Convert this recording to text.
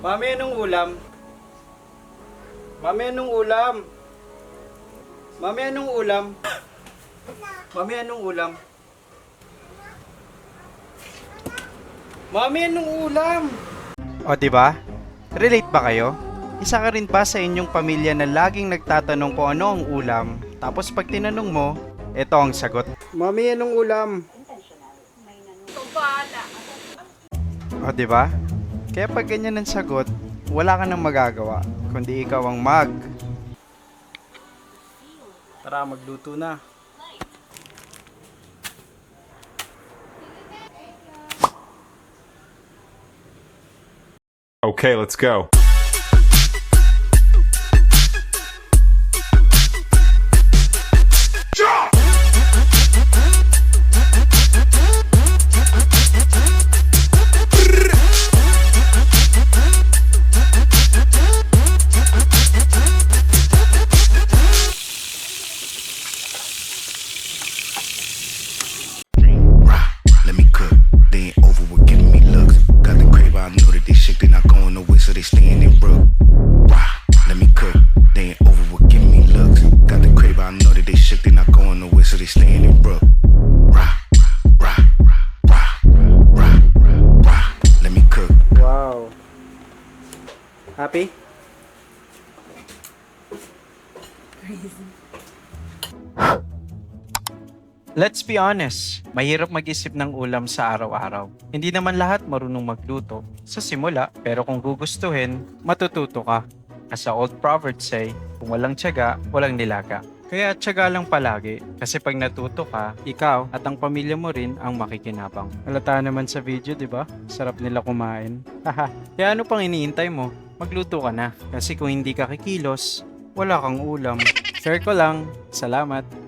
Mami, anong ulam? Mami, anong ulam? Mami, anong ulam? Mami, anong ulam? Mami, anong ulam? O, di ba? Relate ba kayo? Isa ka rin ba sa inyong pamilya na laging nagtatanong kung ano ang ulam, tapos pag tinanong mo, ito ang sagot. Mami, anong ulam? O, di ba? Kaya pag ganyan ang sagot, wala ka nang magagawa, kundi ikaw ang Tara, magluto na. Okay, let's go. Let me cook. They ain't over with giving me looks. Got the crave, I know that they shit, they not going nowhere, so they staying in brook. Let me cook. They ain't over with giving me looks. Got the crave, I know that they shit, they not going nowhere, so they staying in brook. Let me cook. Wow. Happy? Let's be honest, mahirap mag-isip ng ulam sa araw-araw. Hindi naman lahat marunong magluto sa simula, pero kung gugustuhin, matututo ka. As the old proverb say, kung walang tiyaga, walang nilaga. Kaya tiyaga lang palagi, kasi pag natuto ka, ikaw at ang pamilya mo rin ang makikinabang. Halata naman sa video, di ba? Sarap nila kumain. Haha. Kaya ano pang iniintay mo? Magluto ka na. Kasi kung hindi ka kikilos, wala kang ulam. Share ko lang. Salamat.